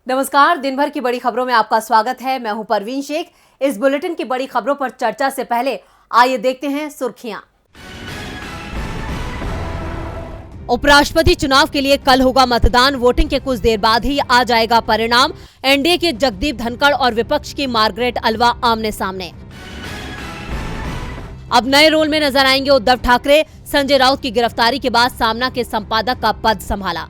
नमस्कार, दिन भर की बड़ी खबरों में आपका स्वागत है। मैं हूं परवीन शेख। इस बुलेटिन की बड़ी खबरों पर चर्चा से पहले आइए देखते हैं सुर्खियां। उपराष्ट्रपति चुनाव के लिए कल होगा मतदान। वोटिंग के कुछ देर बाद ही आ जाएगा परिणाम। एनडीए के जगदीप धनखड़ और विपक्ष की मार्गरेट अल्वा आमने सामने। अब नए रोल में नजर आएंगे उद्धव ठाकरे। संजय राउत की गिरफ्तारी के बाद सामना के संपादक का पद संभाला।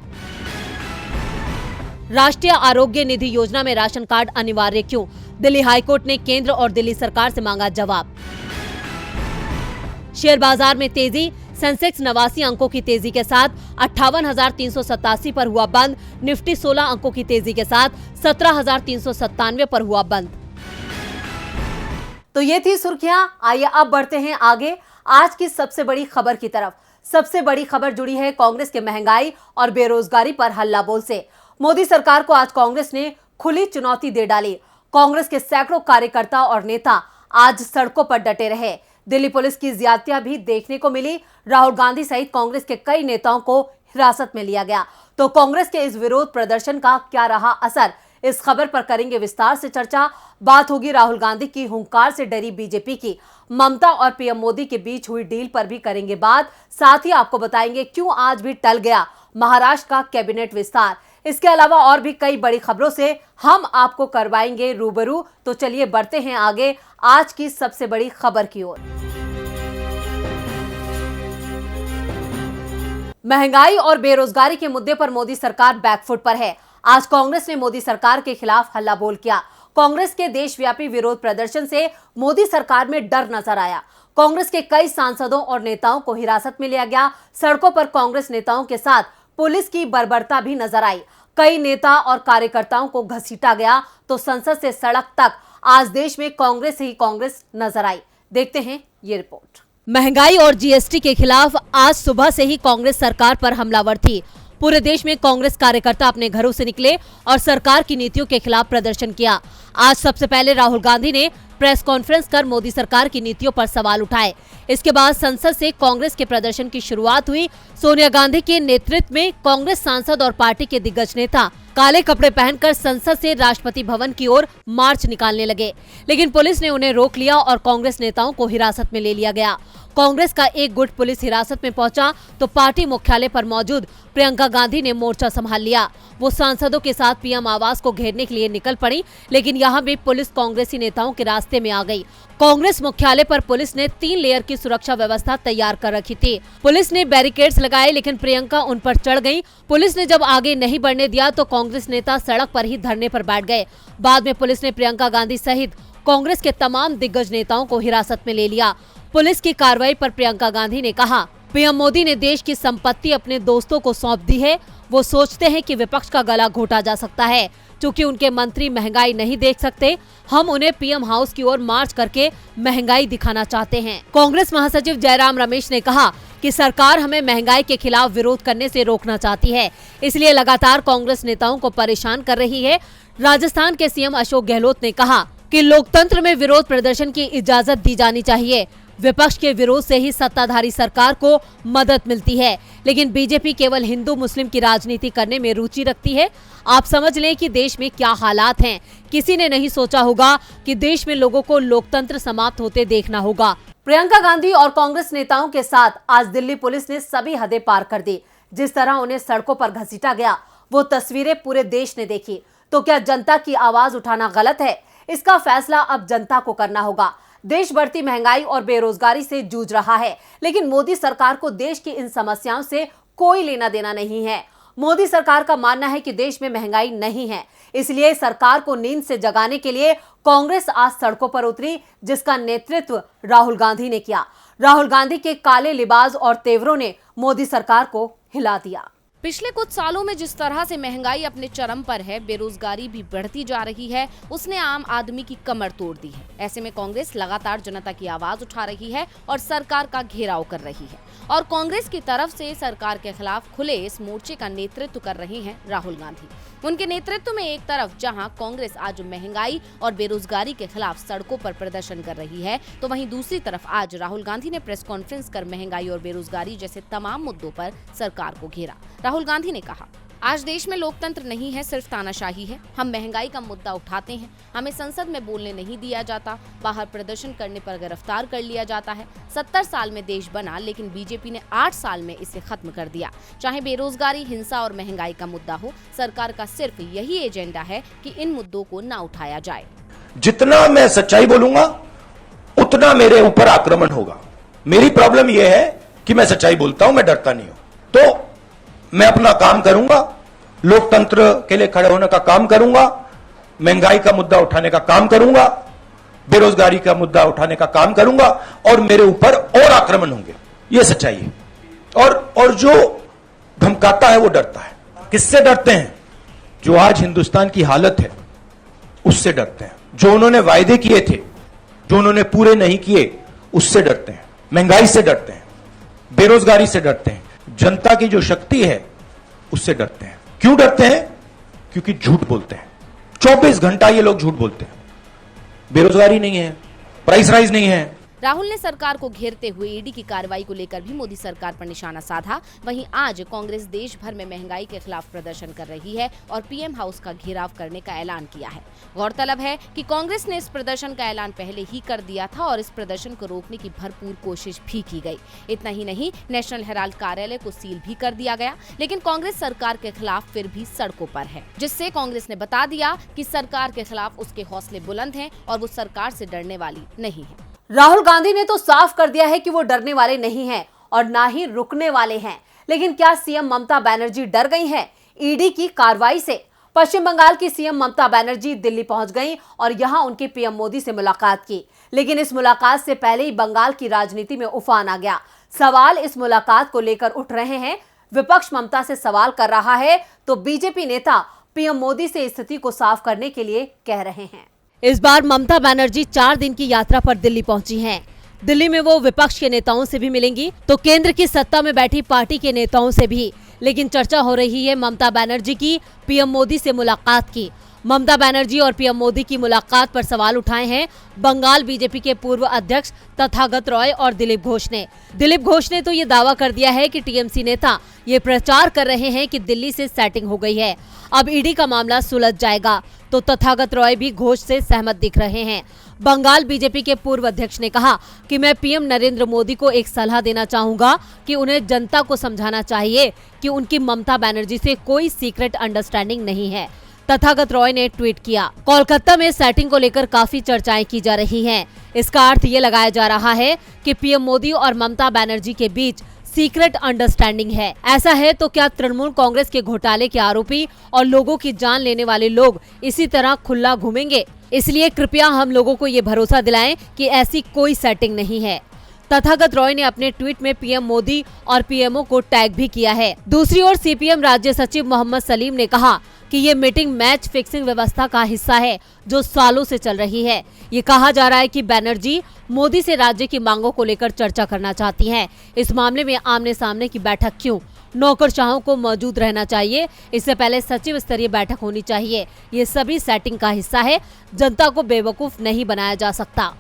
राष्ट्रीय आरोग्य निधि योजना में राशन कार्ड अनिवार्य क्यों? दिल्ली हाईकोर्ट ने केंद्र और दिल्ली सरकार से मांगा जवाब। शेयर बाजार में तेजी। सेंसेक्स 89 अंकों की तेजी के साथ 58,387 पर हुआ बंद। निफ्टी 16 अंकों की तेजी के साथ 17,397 पर हुआ बंद। तो ये थी सुर्खियां। आइए अब बढ़ते हैं आगे आज की सबसे बड़ी खबर की तरफ। सबसे बड़ी खबर जुड़ी है कांग्रेस के महंगाई और बेरोजगारी पर हल्ला बोल से। मोदी सरकार को आज कांग्रेस ने खुली चुनौती दे डाली। कांग्रेस के सैकड़ों कार्यकर्ता और नेता आज सड़कों पर डटे रहे। दिल्ली पुलिस की ज्यादतियां भी देखने को मिली। राहुल गांधी सहित कांग्रेस के कई नेताओं को हिरासत में लिया गया। तो कांग्रेस के इस विरोध प्रदर्शन का क्या रहा असर, इस खबर पर करेंगे विस्तार से चर्चा। बात होगी राहुल गांधी की हुंकार से डरी बीजेपी की। ममता और पीएम मोदी के बीच हुई डील पर भी करेंगे बात। साथ ही आपको बताएंगे क्यों आज भी टल गया महाराष्ट्र का कैबिनेट विस्तार। इसके अलावा और भी कई बड़ी खबरों से हम आपको करवाएंगे रूबरू। तो चलिए बढ़ते हैं आगे आज की सबसे बड़ी खबर की ओर। महंगाई और बेरोजगारी के मुद्दे पर मोदी सरकार बैकफुट पर है। आज कांग्रेस ने मोदी सरकार के खिलाफ हल्ला बोल किया। कांग्रेस के देशव्यापी विरोध प्रदर्शन से मोदी सरकार में डर नजर आया। कांग्रेस के कई सांसदों और नेताओं को हिरासत में लिया गया। सड़कों पर कांग्रेस नेताओं के साथ पुलिस की बर्बरता भी नजर आई। कई नेता और कार्यकर्ताओं को घसीटा गया। तो संसद से सड़क तक आज देश में कांग्रेस ही कांग्रेस नजर आई। देखते हैं ये रिपोर्ट। महंगाई और जीएसटी के खिलाफ आज सुबह से ही कांग्रेस सरकार पर हमलावर थी। पूरे देश में कांग्रेस कार्यकर्ता अपने घरों से निकले और सरकार की नीतियों के खिलाफ प्रदर्शन किया। आज सबसे पहले राहुल गांधी ने प्रेस कॉन्फ्रेंस कर मोदी सरकार की नीतियों पर सवाल उठाए। इसके बाद संसद से कांग्रेस के प्रदर्शन की शुरुआत हुई। सोनिया गांधी के नेतृत्व में कांग्रेस सांसद और पार्टी के दिग्गज नेता काले कपड़े पहनकर संसद से राष्ट्रपति भवन की ओर मार्च निकालने लगे, लेकिन पुलिस ने उन्हें रोक लिया और कांग्रेस नेताओं को हिरासत में ले लिया गया। कांग्रेस का एक गुट पुलिस हिरासत में पहुंचा तो पार्टी मुख्यालय पर मौजूद प्रियंका गांधी ने मोर्चा संभाल लिया। वो सांसदों के साथ पीएम आवास को घेरने के लिए निकल पड़ी, लेकिन यहाँ भी पुलिस कांग्रेसी नेताओं के रास्ते में आ गई। कांग्रेस मुख्यालय पर पुलिस ने 3 लेयर की सुरक्षा व्यवस्था तैयार कर रखी थी। पुलिस ने बैरिकेड्स लगाए, लेकिन प्रियंका उन पर चढ़ गयी। पुलिस ने जब आगे नहीं बढ़ने दिया तो कांग्रेस नेता सड़क पर ही धरने पर बैठ गए। बाद में पुलिस ने प्रियंका गांधी सहित कांग्रेस के तमाम दिग्गज नेताओं को हिरासत में ले लिया। पुलिस की कार्रवाई पर प्रियंका गांधी ने कहा, पीएम मोदी ने देश की संपत्ति अपने दोस्तों को सौंप दी है। वो सोचते हैं कि विपक्ष का गला घोटा जा सकता है। चूंकि उनके मंत्री महंगाई नहीं देख सकते, हम उन्हें पीएम हाउस की ओर मार्च करके महंगाई दिखाना चाहते हैं। कांग्रेस महासचिव जयराम रमेश ने कहा कि सरकार हमें महंगाई के खिलाफ विरोध करने से रोकना चाहती है, इसलिए लगातार कांग्रेस नेताओं को परेशान कर रही है। राजस्थान के सीएम अशोक गहलोत ने कहा कि लोकतंत्र में विरोध प्रदर्शन की इजाजत दी जानी चाहिए। विपक्ष के विरोध से ही सत्ताधारी सरकार को मदद मिलती है, लेकिन बीजेपी केवल हिंदू मुस्लिम की राजनीति करने में रुचि रखती है। आप समझ लें कि देश में क्या हालात हैं। किसी ने नहीं सोचा होगा कि देश में लोगों को लोकतंत्र समाप्त होते देखना होगा। प्रियंका गांधी और कांग्रेस नेताओं के साथ आज दिल्ली पुलिस ने सभी हदें पार कर दी। जिस तरह उन्हें सड़कों पर घसीटा गया, वो तस्वीरें पूरे देश ने देखी। तो क्या जनता की आवाज उठाना गलत है? इसका फैसला अब जनता को करना होगा। देश बढ़ती महंगाई और बेरोजगारी से जूझ रहा है, लेकिन मोदी सरकार को देश की इन समस्याओं से कोई लेना देना नहीं है। मोदी सरकार का मानना है कि देश में महंगाई नहीं है, इसलिए सरकार को नींद से जगाने के लिए कांग्रेस आज सड़कों पर उतरी, जिसका नेतृत्व राहुल गांधी ने किया। राहुल गांधी के काले लिबास और तेवरों ने मोदी सरकार को हिला दिया। पिछले कुछ सालों में जिस तरह से महंगाई अपने चरम पर है, बेरोजगारी भी बढ़ती जा रही है, उसने आम आदमी की कमर तोड़ दी है। ऐसे में कांग्रेस लगातार जनता की आवाज उठा रही है और सरकार का घेराव कर रही है। और कांग्रेस की तरफ से सरकार के खिलाफ खुले इस मोर्चे का नेतृत्व कर रहे हैं राहुल गांधी। उनके नेतृत्व में एक तरफ जहां कांग्रेस आज महंगाई और बेरोजगारी के खिलाफ सड़कों पर प्रदर्शन कर रही है, तो वहीं दूसरी तरफ आज राहुल गांधी ने प्रेस कॉन्फ्रेंस कर महंगाई और बेरोजगारी जैसे तमाम मुद्दों पर सरकार को घेरा। राहुल गांधी ने कहा, आज देश में लोकतंत्र नहीं है, सिर्फ तानाशाही है। हम महंगाई का मुद्दा उठाते हैं, हमें संसद में बोलने नहीं दिया जाता, बाहर प्रदर्शन करने पर गिरफ्तार कर लिया जाता है। 70 साल में देश बना, लेकिन बीजेपी ने 8 साल में इसे खत्म कर दिया। चाहे बेरोजगारी, हिंसा और महंगाई का मुद्दा हो, सरकार का सिर्फ यही एजेंडा है कि इन मुद्दों को ना उठाया जाए। जितना मैं सच्चाई बोलूंगा उतना मेरे ऊपर आक्रमण होगा। मेरी प्रॉब्लम यह है कि मैं सच्चाई बोलता हूं, मैं डरता नहीं हूं। तो मैं अपना काम करूंगा, लोकतंत्र के लिए खड़े होने का काम करूंगा, महंगाई का मुद्दा उठाने का काम करूंगा, बेरोजगारी का मुद्दा उठाने का काम करूंगा और मेरे ऊपर और आक्रमण होंगे। यह सच्चाई है। और जो धमकाता है वो डरता है। किससे डरते हैं? जो आज हिंदुस्तान की हालत है उससे डरते हैं। जो उन्होंने वायदे किए थे, जो उन्होंने पूरे नहीं किए, उससे डरते हैं। महंगाई से डरते हैं, बेरोजगारी से डरते हैं, जनता की जो शक्ति है उससे डरते हैं। क्यों डरते हैं? क्योंकि झूठ बोलते हैं। 24 घंटा ये लोग झूठ बोलते हैं। बेरोजगारी नहीं है, प्राइस राइज नहीं है। राहुल ने सरकार को घेरते हुए ईडी की कार्रवाई को लेकर भी मोदी सरकार पर निशाना साधा। वहीं आज कांग्रेस देश भर में महंगाई के खिलाफ प्रदर्शन कर रही है और पीएम हाउस का घेराव करने का ऐलान किया है। गौरतलब है कि कांग्रेस ने इस प्रदर्शन का ऐलान पहले ही कर दिया था और इस प्रदर्शन को रोकने की भरपूर कोशिश भी की गई। इतना ही नहीं, नेशनल हेराल्ड कार्यालय को सील भी कर दिया गया, लेकिन कांग्रेस सरकार के खिलाफ फिर भी सड़कों पर है, जिससे कांग्रेस ने बता दिया कि सरकार के खिलाफ उसके हौसले बुलंद हैं और वो सरकार से डरने वाली नहीं है। राहुल गांधी ने तो साफ कर दिया है कि वो डरने वाले नहीं हैं और ना ही रुकने वाले हैं। लेकिन क्या सीएम ममता बनर्जी डर गई हैं ईडी की कार्रवाई से? पश्चिम बंगाल की सीएम ममता बनर्जी दिल्ली पहुंच गईं और यहां उनके पीएम मोदी से मुलाकात की। लेकिन इस मुलाकात से पहले ही बंगाल की राजनीति में उफान आ गया। सवाल इस मुलाकात को लेकर उठ रहे हैं। विपक्ष ममता से सवाल कर रहा है तो बीजेपी नेता पीएम मोदी से स्थिति को साफ करने के लिए कह रहे हैं। इस बार ममता बनर्जी 4 दिन की यात्रा पर दिल्ली पहुंची हैं। दिल्ली में वो विपक्ष के नेताओं से भी मिलेंगी तो केंद्र की सत्ता में बैठी पार्टी के नेताओं से भी। लेकिन चर्चा हो रही है ममता बनर्जी की पीएम मोदी से मुलाकात की। ममता बनर्जी और पीएम मोदी की मुलाकात पर सवाल उठाए हैं बंगाल बीजेपी के पूर्व अध्यक्ष तथागत रॉय और दिलीप घोष ने। दिलीप घोष ने तो ये दावा कर दिया है कि टीएमसी नेता ये प्रचार कर रहे हैं कि दिल्ली से सेटिंग हो गई है, अब ईडी का मामला सुलझ जाएगा। तो तथागत रॉय भी घोष से सहमत दिख रहे हैं। बंगाल बीजेपी के पूर्व अध्यक्ष ने कहा कि मैं पीएम नरेंद्र मोदी को एक सलाह देना चाहूंगा कि उन्हें जनता को समझाना चाहिए कि उनकी ममता बनर्जी से कोई सीक्रेट अंडरस्टैंडिंग नहीं है। तथागत रॉय ने ट्वीट किया, कोलकाता में सेटिंग को लेकर काफी चर्चाएं की जा रही हैं। इसका अर्थ ये लगाया जा रहा है कि पीएम मोदी और ममता बनर्जी के बीच सीक्रेट अंडरस्टैंडिंग है। ऐसा है तो क्या तृणमूल कांग्रेस के घोटाले के आरोपी और लोगों की जान लेने वाले लोग इसी तरह खुला घूमेंगे? इसलिए कृपया हम लोगों को ये भरोसा दिलाएं कि ऐसी कोई सेटिंग नहीं है। तथागत रॉय ने अपने ट्वीट में पीएम मोदी और पीएमओ को टैग भी किया है। दूसरी ओर सीपीएम राज्य सचिव मोहम्मद सलीम ने कहा कि ये मीटिंग मैच फिक्सिंग व्यवस्था का हिस्सा है जो सालों से चल रही है। ये कहा जा रहा है कि बनर्जी मोदी से राज्य की मांगों को लेकर चर्चा करना चाहती हैं। इस मामले में आमने सामने की बैठक क्यों? नौकरशाहों को मौजूद रहना चाहिए, इससे पहले सचिव स्तरीय बैठक होनी चाहिए। ये सभी सेटिंग का हिस्सा है, जनता को बेवकूफ नहीं बनाया जा सकता।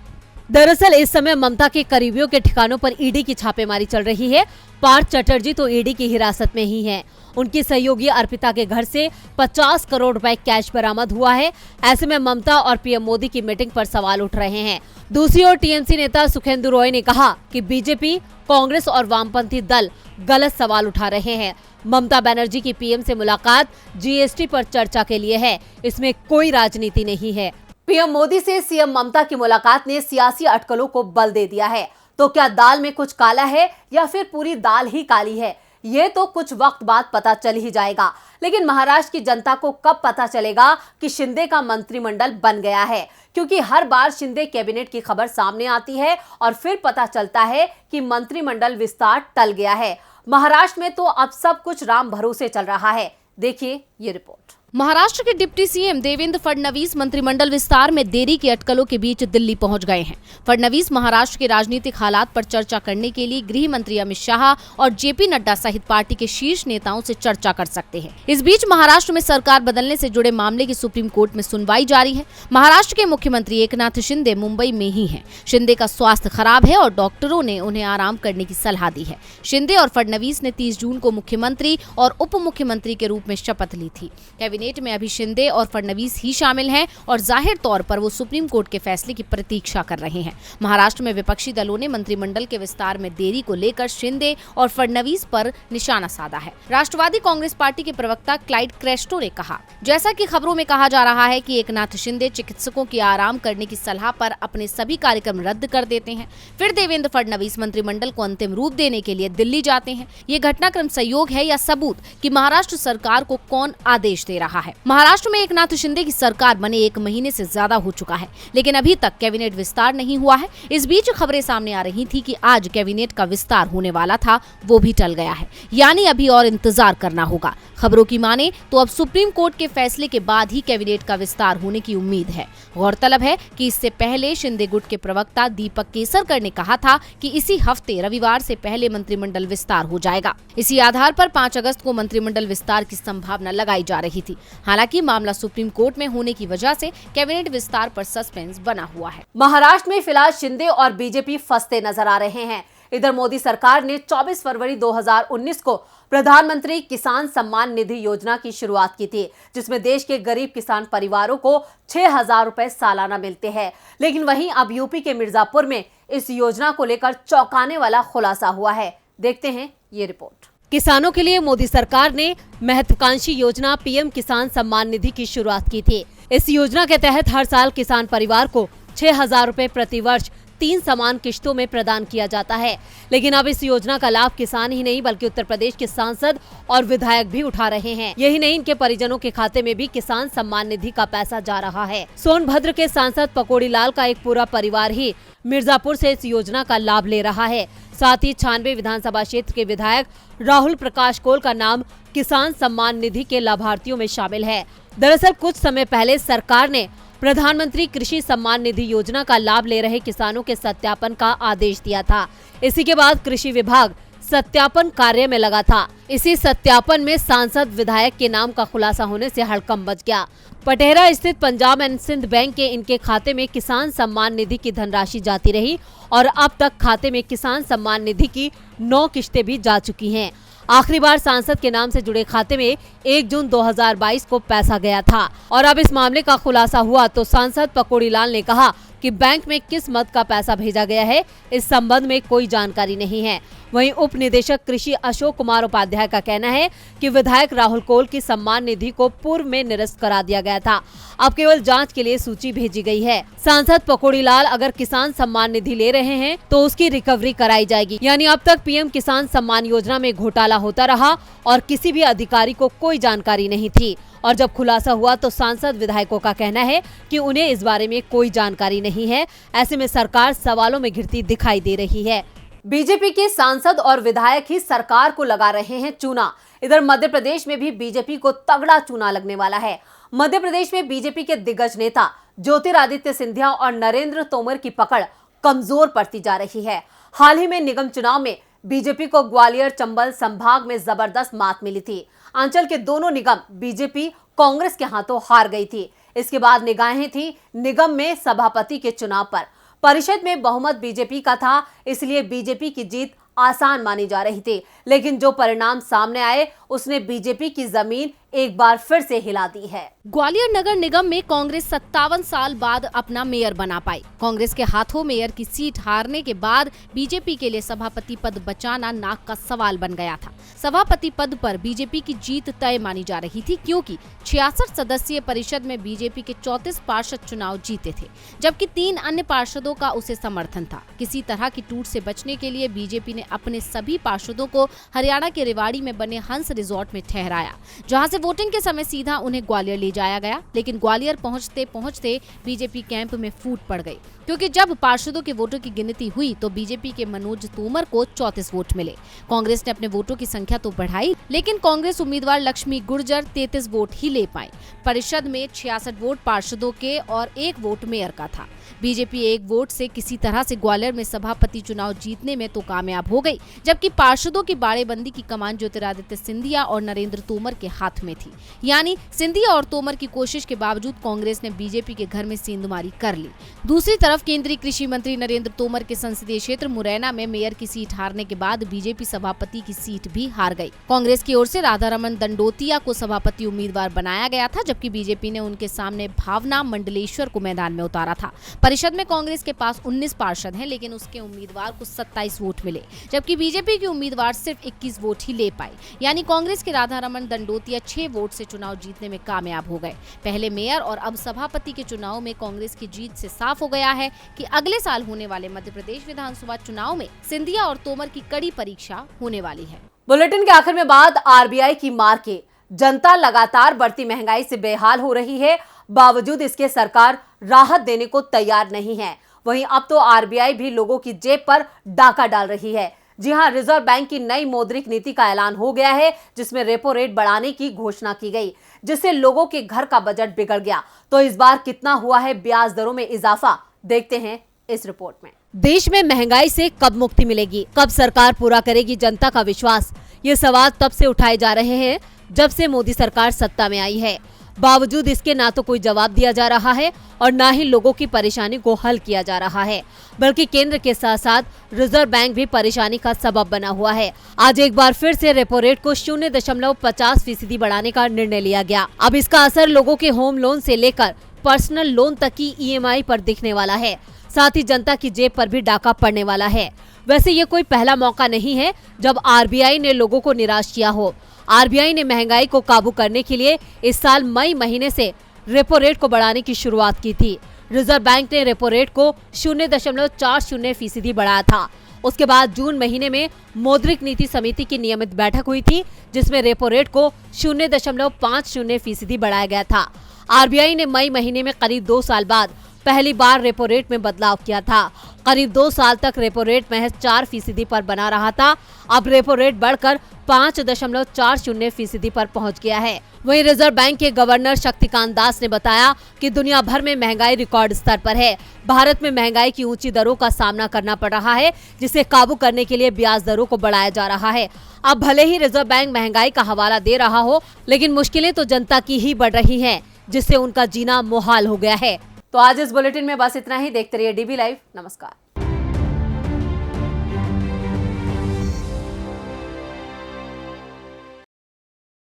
दरअसल इस समय ममता के करीबियों के ठिकानों पर ईडी की छापेमारी चल रही है। पार्थ चटर्जी तो ईडी की हिरासत में ही हैं। उनकी सहयोगी अर्पिता के घर से 50 करोड़ रुपए कैश बरामद हुआ है। ऐसे में ममता और पीएम मोदी की मीटिंग पर सवाल उठ रहे हैं। दूसरी ओर टीएमसी नेता सुखेंदु रॉय ने कहा कि बीजेपी, कांग्रेस और वामपंथी दल गलत सवाल उठा रहे हैं। ममता बनर्जी की पीएम से मुलाकात जीएसटी पर चर्चा के लिए है, इसमें कोई राजनीति नहीं है। पीएम मोदी से सीएम ममता की मुलाकात ने सियासी अटकलों को बल दे दिया है। तो क्या दाल में कुछ काला है या फिर पूरी दाल ही काली है? ये तो कुछ वक्त बाद पता चल ही जाएगा। लेकिन महाराष्ट्र की जनता को कब पता चलेगा कि शिंदे का मंत्रिमंडल बन गया है? क्योंकि हर बार शिंदे कैबिनेट की खबर सामने आती है और फिर पता चलता है कि मंत्रिमंडल विस्तार टल गया है। महाराष्ट्र में तो अब सब कुछ राम भरोसे चल रहा है। देखिए ये रिपोर्ट। महाराष्ट्र के डिप्टी सीएम देवेंद्र फडणवीस मंत्रिमंडल विस्तार में देरी की अटकलों के बीच दिल्ली पहुंच गए हैं। फडणवीस महाराष्ट्र के राजनीतिक हालात पर चर्चा करने के लिए गृह मंत्री अमित शाह और जेपी नड्डा सहित पार्टी के शीर्ष नेताओं से चर्चा कर सकते हैं। इस बीच महाराष्ट्र में सरकार बदलने से जुड़े मामले की सुप्रीम कोर्ट में सुनवाई जारी है। महाराष्ट्र के मुख्यमंत्री एकनाथ शिंदे मुंबई में ही हैं। शिंदे का स्वास्थ्य खराब है और डॉक्टरों ने उन्हें आराम करने की सलाह दी है। शिंदे और फडणवीस ने 30 जून को मुख्यमंत्री और उप मुख्यमंत्री के रूप में शपथ ली थी। कैबिनेट में अभी शिंदे और फडणवीस ही शामिल हैं और जाहिर तौर पर वो सुप्रीम कोर्ट के फैसले की प्रतीक्षा कर रहे हैं। महाराष्ट्र में विपक्षी दलों ने मंत्रिमंडल के विस्तार में देरी को लेकर शिंदे और फडणवीस पर निशाना साधा है। राष्ट्रवादी कांग्रेस पार्टी के प्रवक्ता क्लाइड क्रेस्टो ने कहा, जैसा कि खबरों में कहा जा रहा है कि एकनाथ शिंदे चिकित्सकों की आराम करने की सलाह पर अपने सभी कार्यक्रम रद्द कर देते हैं। फिर देवेंद्र फडणवीस मंत्रिमंडल को अंतिम रूप देने के लिए दिल्ली जाते हैं। ये घटनाक्रम संयोग है या सबूत कि महाराष्ट्र सरकार को कौन आदेश दे रहा है। महाराष्ट्र में एकनाथ शिंदे की सरकार बने 1 महीने से ज्यादा हो चुका है, लेकिन अभी तक कैबिनेट विस्तार नहीं हुआ है। इस बीच खबरें सामने आ रही थी कि आज कैबिनेट का विस्तार होने वाला था, वो भी टल गया है, यानी अभी और इंतजार करना होगा। खबरों की माने तो अब सुप्रीम कोर्ट के फैसले के बाद ही कैबिनेट का विस्तार होने की उम्मीद है। गौरतलब है कि इससे पहले शिंदे गुट के प्रवक्ता दीपक केसरकर ने कहा था कि इसी हफ्ते रविवार से पहले मंत्रिमंडल विस्तार हो जाएगा। इसी आधार पर 5 अगस्त को मंत्रिमंडल विस्तार की संभावना लगाई जा रही थी। हालांकि मामला सुप्रीम कोर्ट में होने की वजह से कैबिनेट विस्तार पर सस्पेंस बना हुआ है। महाराष्ट्र में फिलहाल शिंदे और बीजेपी फंसते नजर आ रहे हैं। इधर मोदी सरकार ने 24 फरवरी 2019 को प्रधानमंत्री किसान सम्मान निधि योजना की शुरुआत की थी, जिसमें देश के गरीब किसान परिवारों को 6,000 रुपए सालाना मिलते हैं। लेकिन वहीं अब यूपी के मिर्जापुर में इस योजना को लेकर चौंकाने वाला खुलासा हुआ है। देखते हैं ये रिपोर्ट। किसानों के लिए मोदी सरकार ने महत्वाकांक्षी योजना पीएम किसान सम्मान निधि की शुरुआत की थी। इस योजना के तहत हर साल किसान परिवार को 6,000 रुपए प्रति वर्ष 3 समान किश्तों में प्रदान किया जाता है। लेकिन अब इस योजना का लाभ किसान ही नहीं बल्कि उत्तर प्रदेश के सांसद और विधायक भी उठा रहे हैं। यही नहीं, इनके परिजनों के खाते में भी किसान सम्मान निधि का पैसा जा रहा है। सोनभद्र के सांसद पकौड़ी लाल का एक पूरा परिवार ही मिर्जापुर से इस योजना का लाभ ले रहा है। साथ ही 96 विधानसभा क्षेत्र के विधायक राहुल प्रकाश कोल का नाम किसान सम्मान निधि के लाभार्थियों में शामिल है। दरअसल कुछ समय पहले सरकार ने प्रधानमंत्री कृषि सम्मान निधि योजना का लाभ ले रहे किसानों के सत्यापन का आदेश दिया था। इसी के बाद कृषि विभाग सत्यापन कार्य में लगा था। इसी सत्यापन में सांसद विधायक के नाम का खुलासा होने से हड़कंप मच गया। पटेरा स्थित पंजाब एंड सिंध बैंक के इनके खाते में किसान सम्मान निधि की धनराशि जाती रही और अब तक खाते में किसान सम्मान निधि की 9 किश्तें भी जा चुकी हैं। आखिरी बार सांसद के नाम से जुड़े खाते में 1 जून 2022 को पैसा गया था और अब इस मामले का खुलासा हुआ तो सांसद पकौड़ी लाल ने कहा कि बैंक में किस मद का पैसा भेजा गया है, इस संबंध में कोई जानकारी नहीं है। वहीं उप निदेशक कृषि अशोक कुमार उपाध्याय का कहना है कि विधायक राहुल कोल की सम्मान निधि को पूर्व में निरस्त करा दिया गया था, अब केवल जांच के लिए सूची भेजी गई है। सांसद पकौड़ी लाल अगर किसान सम्मान निधि ले रहे हैं तो उसकी रिकवरी कराई जाएगी। यानी अब तक पीएम किसान सम्मान योजना में घोटाला होता रहा और किसी भी अधिकारी को कोई जानकारी नहीं थी और जब खुलासा हुआ तो सांसद विधायकों का कहना है कि उन्हें इस बारे में कोई जानकारी नहीं है। ऐसे में सरकार सवालों में घिरती दिखाई दे रही है। बीजेपी के सांसद और विधायक ही सरकार को लगा रहे हैं चूना। इधर मध्य प्रदेश में भी बीजेपी को तगड़ा चूना लगने वाला है। मध्य प्रदेश में बीजेपी के दिग्गज नेता ज्योतिरादित्य सिंधिया और नरेंद्र तोमर की पकड़ कमजोर पड़ती जा रही है। हाल ही में निगम चुनाव में बीजेपी को ग्वालियर चंबल संभाग में जबरदस्त मात मिली थी। अंचल के दोनों निगम बीजेपी कांग्रेस के हाथों हार गई थी। इसके बाद निगाहें थी निगम में सभापति के चुनाव पर। परिषद में बहुमत बीजेपी का था, इसलिए बीजेपी की जीत आसान मानी जा रही थी। लेकिन जो परिणाम सामने आए उसने बीजेपी की जमीन एक बार फिर से हिला दी है। ग्वालियर नगर निगम में कांग्रेस 57 साल बाद अपना मेयर बना पाई। कांग्रेस के हाथों मेयर की सीट हारने के बाद बीजेपी के लिए सभापति पद बचाना नाक का सवाल बन गया था। सभापति पद पर बीजेपी की जीत तय मानी जा रही थी, क्योंकि 66 सदस्यीय परिषद में बीजेपी के 34 पार्षद चुनाव जीते थे, जबकि 3 अन्य पार्षदों का उसे समर्थन था। किसी तरह की टूट से बचने के लिए बीजेपी ने अपने सभी पार्षदों को हरियाणा के रेवाड़ी में बने हंस रिजॉर्ट में ठहराया, जहां से वोटिंग के समय सीधा उन्हें ग्वालियर ले जाया गया, लेकिन ग्वालियर पहुंचते पहुंचते बीजेपी कैंप में फूट पड़ गई, क्योंकि जब पार्षदों के वोटों की गिनती हुई तो बीजेपी के मनोज तोमर को 34 वोट मिले। कांग्रेस ने अपने वोटों की संख्या तो बढ़ाई, लेकिन कांग्रेस उम्मीदवार लक्ष्मी गुर्जर 33 वोट ही ले पाई। परिषद में 66 वोट पार्षदों के और 1 वोट मेयर का था। बीजेपी 1 वोट से किसी तरह से ग्वालियर में सभापति चुनाव जीतने में तो कामयाब हो गई, जबकि पार्षदों की बाड़ेबंदी की कमान ज्योतिरादित्य सिंधिया और नरेंद्र तोमर के हाथ में थी। यानी सिंधिया और तोमर की कोशिश के बावजूद कांग्रेस ने बीजेपी के घर में सेंधमारी कर ली। दूसरी तरफ केंद्रीय कृषि मंत्री नरेंद्र तोमर के संसदीय क्षेत्र मुरैना में मेयर की सीट हारने के बाद बीजेपी सभापति की सीट भी हार गई। कांग्रेस की ओर से राधारमण दंडोतिया को सभापति उम्मीदवार बनाया गया था, जबकि बीजेपी ने उनके सामने भावना मंडलेश्वर को मैदान में उतारा था। परिषद में कांग्रेस के पास 19 पार्षद हैं, लेकिन उसके उम्मीदवार को 27 वोट मिले, जबकि बीजेपी की उम्मीदवार सिर्फ 21 वोट ही ले पाई। यानी कांग्रेस के राधारमण दंडोतिया 6 वोट से चुनाव जीतने में कामयाब हो गए। पहले मेयर और अब सभापति के चुनाव में कांग्रेस की जीत से साफ हो गया है कि अगले साल होने वाले मध्य प्रदेश विधानसभा चुनाव में सिंधिया और तोमर की कड़ी परीक्षा होने वाली है। बुलेटिन के आखिर में बात आरबीआई की मार के। जनता लगातार बढ़ती महंगाई से बेहाल हो रही है, बावजूद इसके सरकार राहत देने को तैयार नहीं है। वहीं अब तो आरबीआई भी लोगों की जेब पर डाका डाल रही है। जी हां, रिजर्व बैंक की नई मौद्रिक नीति का ऐलान हो गया है, जिसमें रेपो रेट बढ़ाने की घोषणा की गई, जिससे लोगों के घर का बजट बिगड़ गया। तो इस बार कितना हुआ है ब्याज दरों में इजाफा, देखते हैं इस रिपोर्ट में। देश में महंगाई से कब मुक्ति मिलेगी, कब सरकार पूरा करेगी जनता का विश्वास, ये सवाल तब से उठाए जा रहे हैं जब से मोदी सरकार सत्ता में आई है। बावजूद इसके ना तो कोई जवाब दिया जा रहा है और ना ही लोगों की परेशानी को हल किया जा रहा है, बल्कि केंद्र के साथ साथ रिजर्व बैंक भी परेशानी का सबब बना हुआ है। आज एक बार फिर से रेपो रेट को 0.50% बढ़ाने का निर्णय लिया गया। अब इसका असर लोगों के होम लोन से लेकर पर्सनल लोन तक की ईएमआई पर दिखने वाला है। साथ ही जनता की जेब पर भी डाका पड़ने वाला है। वैसे ये कोई पहला मौका नहीं है जब आरबीआई ने लोगों को निराश किया हो। आरबीआई ने महंगाई को काबू करने के लिए इस साल मई महीने से रेपो रेट को बढ़ाने की शुरुआत की थी। रिजर्व बैंक ने रेपो रेट को 0.40% बढ़ाया था। उसके बाद जून महीने में मौद्रिक नीति समिति की नियमित बैठक हुई थी, जिसमें रेपो रेट को 0.50% बढ़ाया गया था। आरबीआई ने मई महीने में करीब 2 साल बाद पहली बार रेपो रेट में बदलाव किया था। करीब 2 साल तक रेपो रेट महज 4% पर बना रहा था। अब रेपो रेट बढ़कर 5.40% पर पहुंच गया है। वहीं रिजर्व बैंक के गवर्नर शक्तिकांत दास ने बताया कि दुनिया भर में महंगाई रिकॉर्ड स्तर पर है। भारत में महंगाई की ऊंची दरों का सामना करना पड़ रहा है, जिसे काबू करने के लिए ब्याज दरों को बढ़ाया जा रहा है। अब भले ही रिजर्व बैंक महंगाई का हवाला दे रहा हो, लेकिन मुश्किलें तो जनता की ही बढ़ रही है, जिससे उनका जीना मुहाल हो गया है। तो आज इस बुलेटिन में बस इतना ही। देखते रहिए डीबी लाइव। नमस्कार।